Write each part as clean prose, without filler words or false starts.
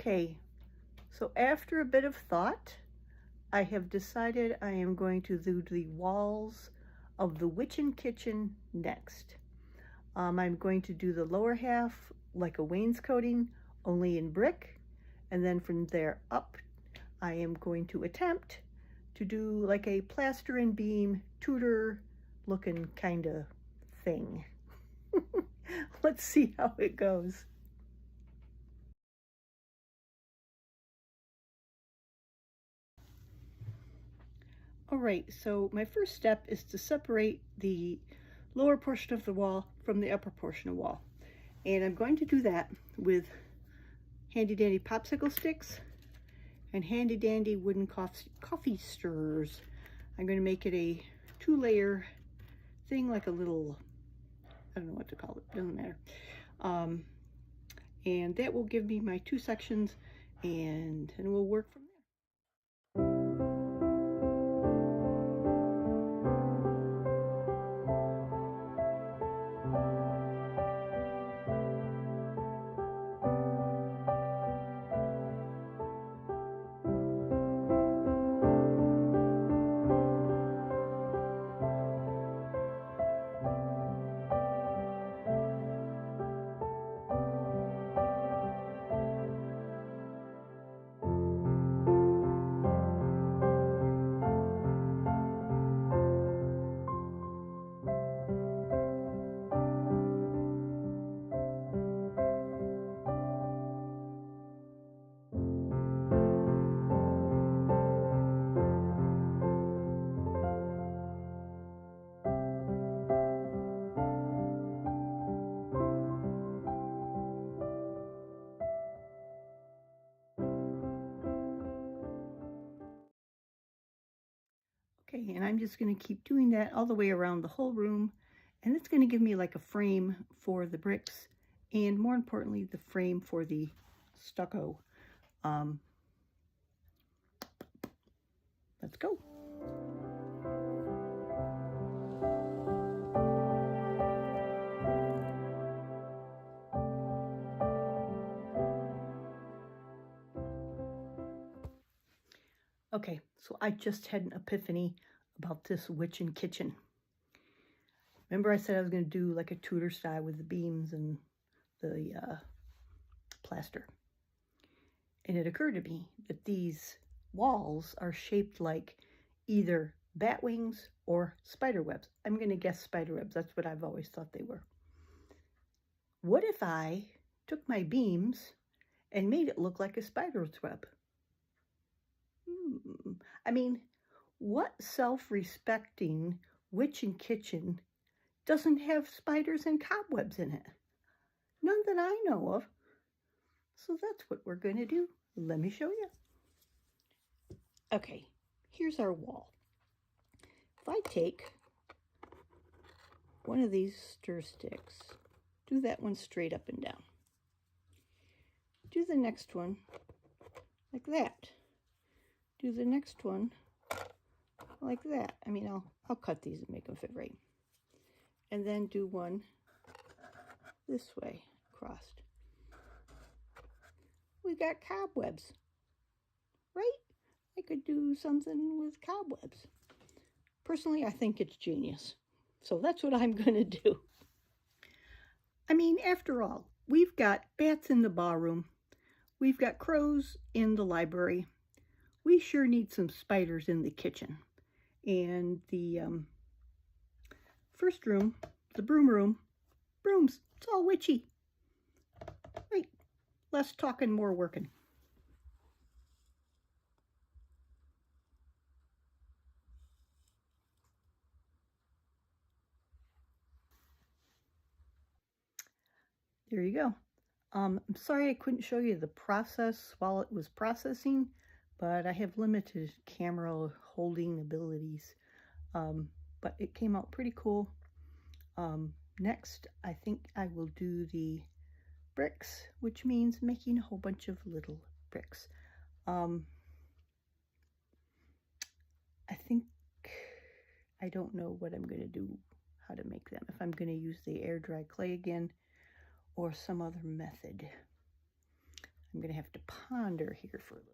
Okay, so after a bit of thought, I have decided I am going to do the walls of the Witchin Kitchen next. I'm going to do the lower half like a wainscoting, only in brick, and then from there up, I am going to attempt to do like a plaster and beam Tudor looking kind of thing. Let's see how it goes. All right, so my first step is to separate the lower portion of the wall from the upper portion of the wall. And I'm going to do that with handy dandy popsicle sticks and handy dandy wooden coffee stirrers. I'm going to make it a 2-layer thing, like a little, I don't know what to call it, doesn't matter. And that will give me my 2 sections, and we'll work from there. Okay, and I'm just going to keep doing that all the way around the whole room, and it's going to give me like a frame for the bricks, and more importantly, the frame for the stucco. Let's go. Okay, so I just had an epiphany about this Witchin Kitchen. Remember I said I was going to do like a Tudor style with the beams and the plaster. And it occurred to me that these walls are shaped like either bat wings or spider webs. I'm going to guess spider webs. That's what I've always thought they were. What if I took my beams and made it look like a spider's web? I mean, what self-respecting Witchin Kitchen doesn't have spiders and cobwebs in it? None that I know of. So that's what we're going to do. Let me show you. Okay, here's our wall. If I take one of these stir sticks, do that one straight up and down. Do the next one like that. Do the next one like that. I mean, I'll cut these and make them fit right. And then do one this way, crossed. We got cobwebs, right? I could do something with cobwebs. Personally, I think it's genius. So that's what I'm going to do. I mean, after all, we've got bats in the ballroom. We've got crows in the library. We sure need some spiders in the kitchen. And the first room, the broom room, brooms, it's all witchy. Right, less talking, more working. There you go. I'm sorry I couldn't show you the process while it was processing, but I have limited camera holding abilities. But it came out pretty cool. Next, I think I will do the bricks, which means making a whole bunch of little bricks. I think, I don't know what I'm going to do, how to make them. If I'm going to use the air dry clay again or some other method. I'm going to have to ponder here for a little.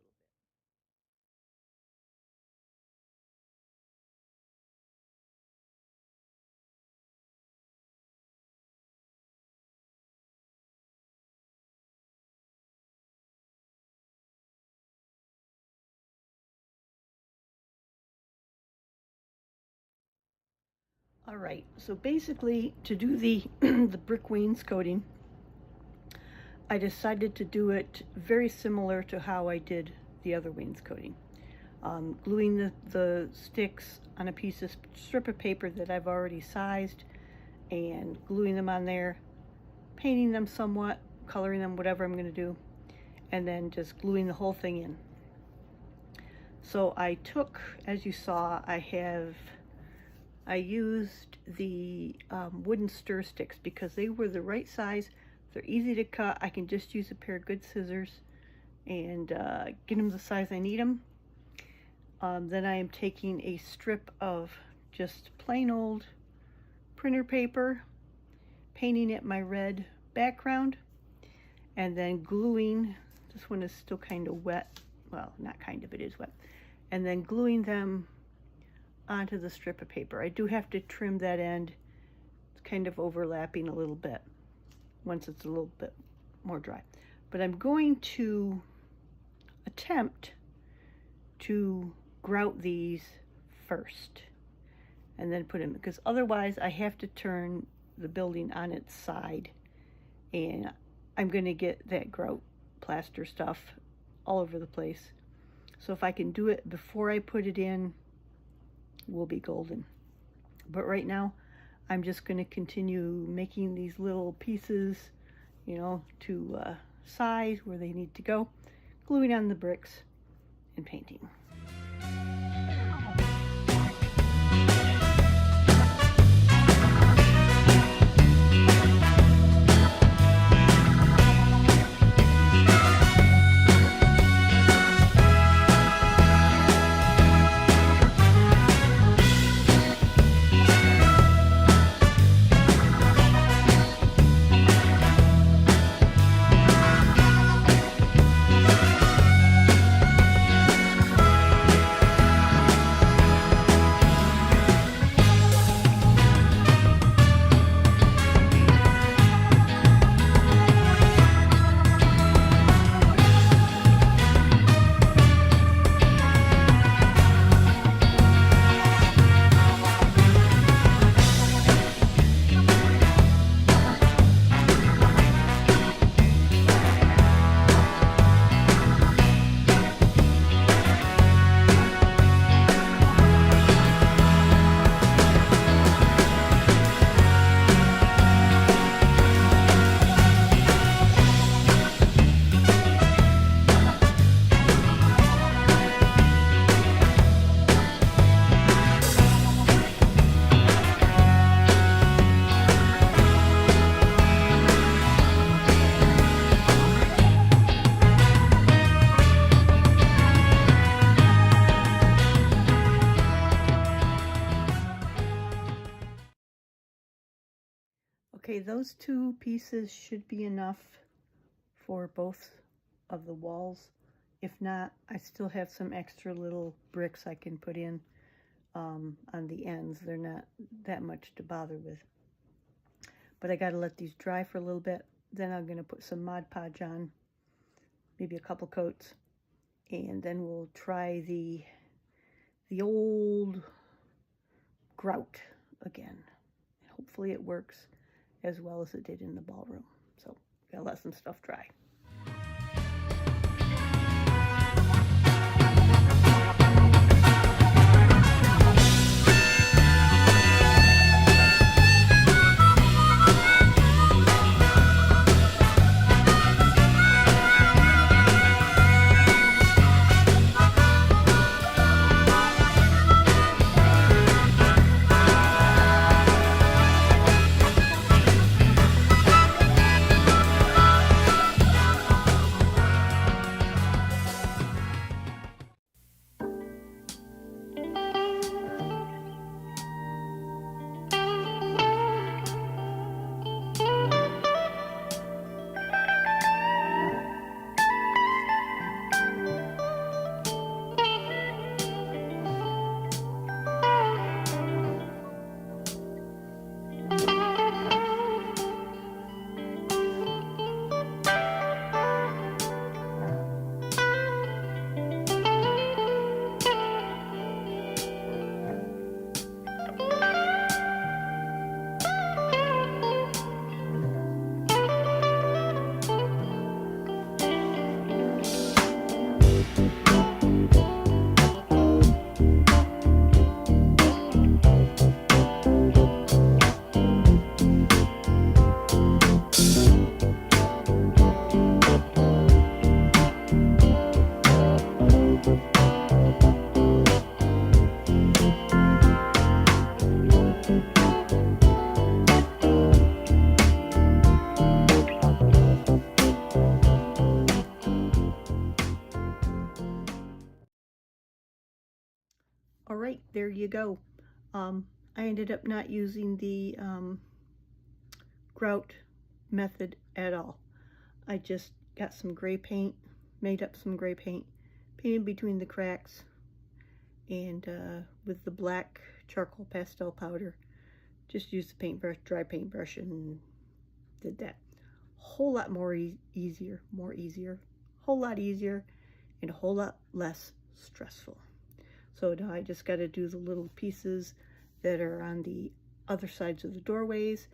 All right, so basically to do the the brick wainscoting, I decided to do it very similar to how I did the other wainscoting. Gluing the sticks on a piece of strip of paper that I've already sized and gluing them on there, painting them somewhat, coloring them, whatever I'm going to do, and then just gluing the whole thing in. So I took, as you saw, I used the wooden stir sticks because they were the right size. They're easy to cut. I can just use a pair of good scissors and get them the size I need them. Then I am taking a strip of just plain old printer paper, painting it my red background, and then gluing, this one is still kind of wet, well, not kind of, it is wet, and then gluing them onto the strip of paper. I do have to trim that end. It's kind of overlapping a little bit once it's a little bit more dry. But I'm going to attempt to grout these first and then put them, because otherwise I have to turn the building on its side and I'm going to get that grout plaster stuff all over the place. So if I can do it before I put it in, will be golden. But right now I'm just going to continue making these little pieces, you know, to size where they need to go, gluing on the bricks and painting. Okay, those two pieces should be enough for both of the walls. If not, I still have some extra little bricks I can put in on the ends. They're not that much to bother with. But I got to let these dry for a little bit. Then I'm going to put some Mod Podge on, maybe a couple coats, and then we'll try the old grout again. Hopefully it works as well as it did in the ballroom. So, gotta let some stuff dry. there you go. I ended up not using the grout method at all. I just got some gray paint, made up some gray paint, painted between the cracks, and with the black charcoal pastel powder, just used the paintbrush, dry paintbrush, and did that. Whole lot more easier, whole lot easier, and a whole lot less stressful. So now I just got to do the little pieces that are on the other sides of the doorways,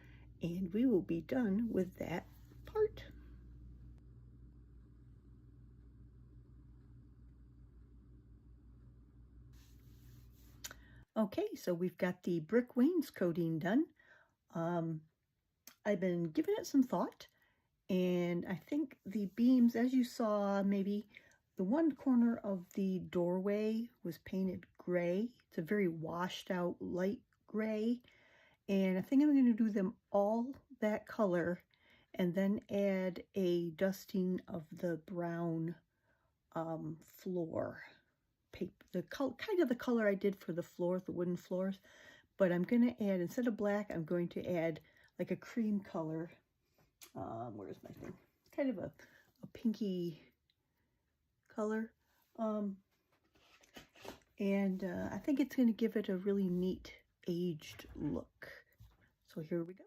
and we will be done with that part. Okay, so we've got the brick wainscoting done. I've been giving it some thought, and I think the beams, as you saw, maybe the one corner of the doorway was painted gray. It's a very washed out light gray, and I think I'm going to do them all that color and then add a dusting of the brown floor paper, kind of the color I did for the floor, the wooden floors. But I'm going to add, instead of black, I'm going to add like a cream color. Where's my thing? Kind of a pinky color. And I think it's going to give it a really neat aged look. So here we go.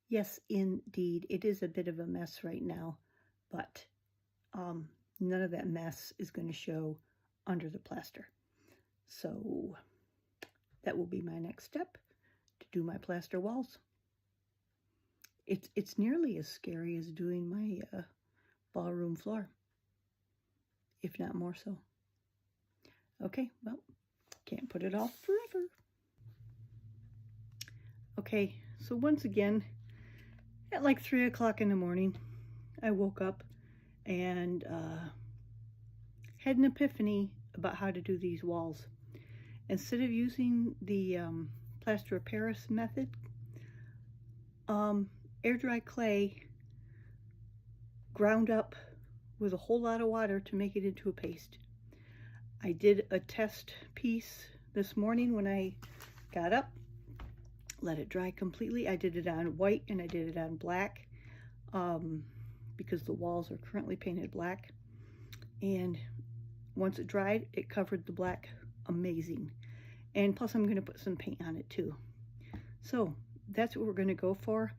Yes, indeed. It is a bit of a mess right now, but none of that mess is going to show under the plaster. So that will be my next step, to do my plaster walls. It's nearly as scary as doing my ballroom floor, if not more so. Okay, well, can't put it off forever. Okay, so once again, at like 3 o'clock in the morning, I woke up and had an epiphany about how to do these walls. Instead of using the plaster of Paris method, air dry clay ground up with a whole lot of water to make it into a paste. I did a test piece this morning when I got up, let it dry completely. I did it on white and I did it on black because the walls are currently painted black. And once it dried, it covered the black amazing. And plus I'm going to put some paint on it too. So that's what we're going to go for.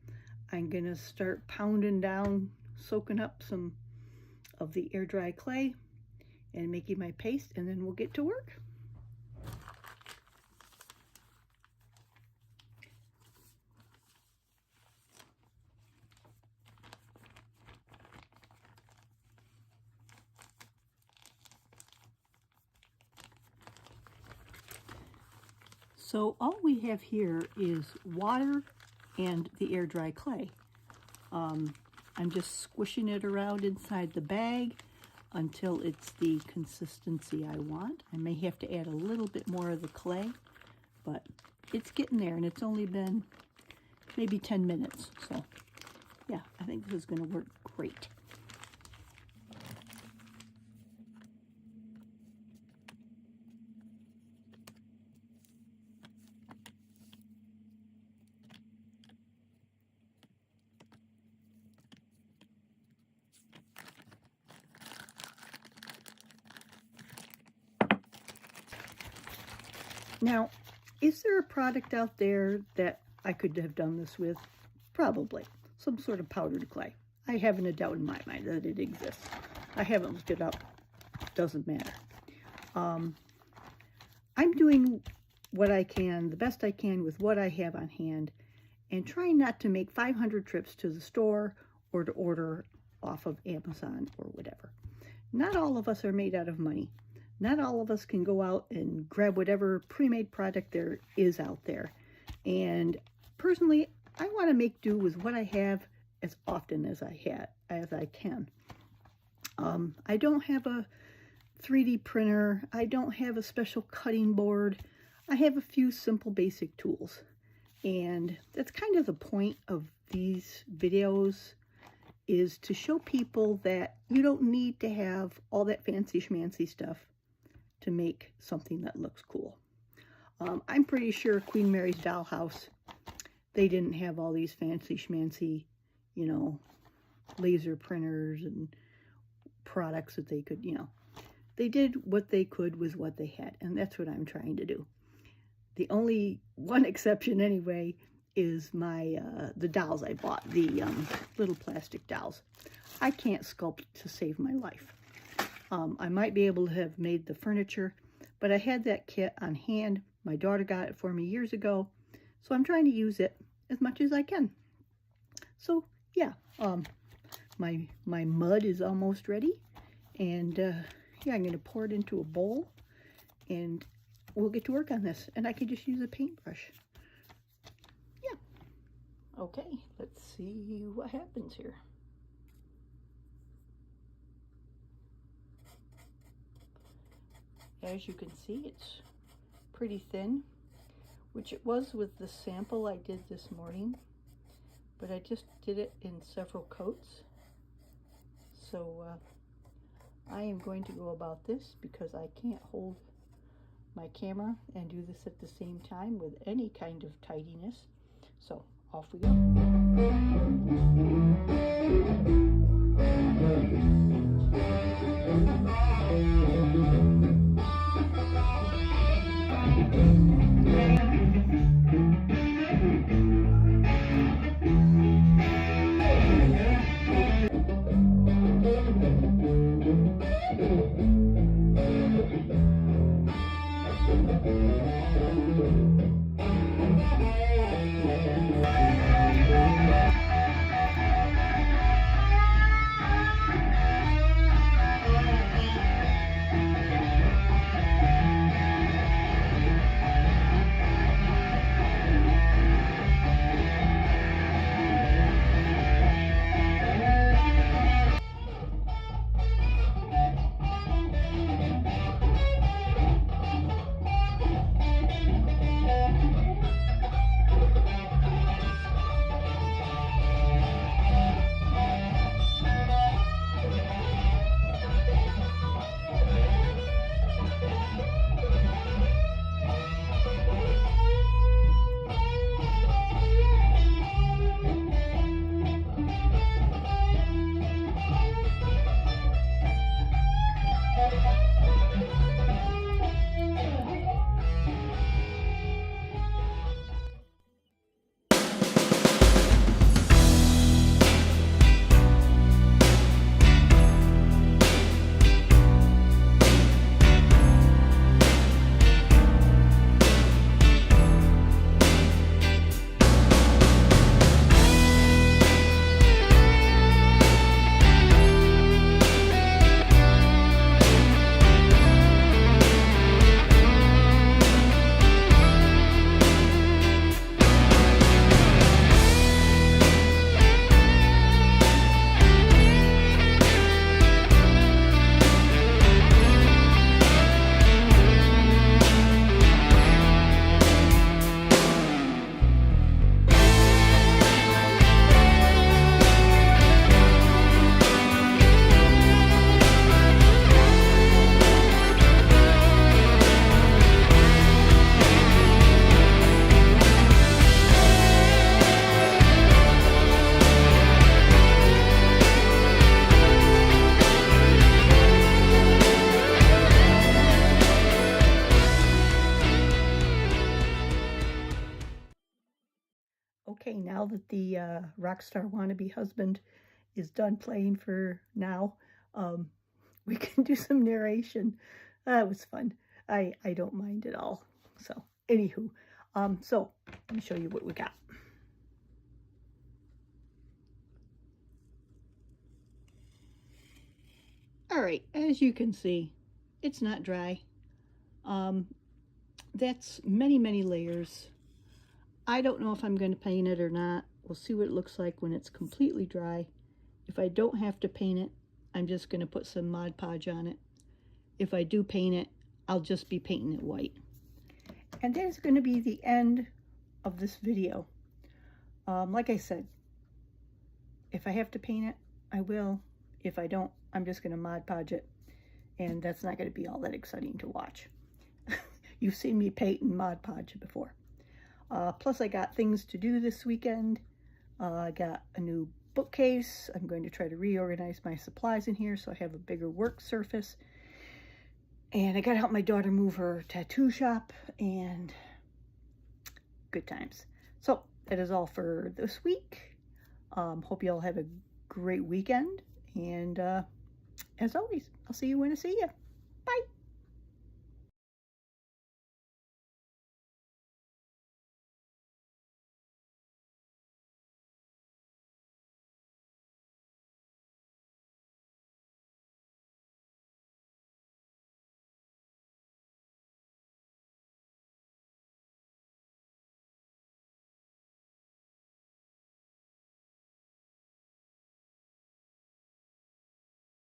I'm going to start pounding down, soaking up some of the air dry clay and making my paste, and then we'll get to work. So all we have here is water and the air dry clay. I'm just squishing it around inside the bag until it's the consistency I want. I may have to add a little bit more of the clay, but it's getting there, and it's only been maybe 10 minutes. So yeah, I think this is going to work great. Now, is there a product out there that I could have done this with? Probably. Some sort of powdered clay. I haven't a doubt in my mind that it exists. I haven't looked it up. Doesn't matter. I'm doing what I can, the best I can with what I have on hand, and trying not to make 500 trips to the store or to order off of Amazon or whatever. Not all of us are made out of money. Not all of us can go out and grab whatever pre-made product there is out there. And personally, I want to make do with what I have as often as I can. I don't have a 3D printer. I don't have a special cutting board. I have a few simple basic tools. And that's kind of the point of these videos, is to show people that you don't need to have all that fancy schmancy stuff to make something that looks cool. I'm pretty sure Queen Mary's Dollhouse, they didn't have all these fancy schmancy, you know, laser printers and products that they could, you know. They did what they could with what they had, and that's what I'm trying to do. The only one exception anyway is my the dolls I bought, the little plastic dolls. I can't sculpt to save my life. I might be able to have made the furniture, but I had that kit on hand. My daughter got it for me years ago, so I'm trying to use it as much as I can. So yeah, my mud is almost ready, and yeah, I'm going to pour it into a bowl, and we'll get to work on this, and I can just use a paintbrush. Yeah. Okay, let's see what happens here. As you can see, it's pretty thin, which it was with the sample I did this morning, but I just did it in several coats. So I am going to go about this because I can't hold my camera and do this at the same time with any kind of tidiness. So off we go. Okay, now that the Rockstar Wannabe Husband is done playing for now, we can do some narration. That was fun. I don't mind at all. So, anywho, so let me show you what we got. All right, as you can see, it's not dry. That's many, many layers. I don't know if I'm going to paint it or not. We'll see what it looks like when it's completely dry. If I don't have to paint it, I'm just going to put some Mod Podge on it. If I do paint it, I'll just be painting it white. And that is going to be the end of this video. Like I said, if I have to paint it, I will. If I don't, I'm just going to Mod Podge it. And that's not going to be all that exciting to watch. You've seen me paint and Mod Podge before. Plus, I got things to do this weekend. I got a new bookcase. I'm going to try to reorganize my supplies in here so I have a bigger work surface. And I got to help my daughter move her tattoo shop, and good times. So that is all for this week. Hope you all have a great weekend. And as always, I'll see you when I see you. Bye.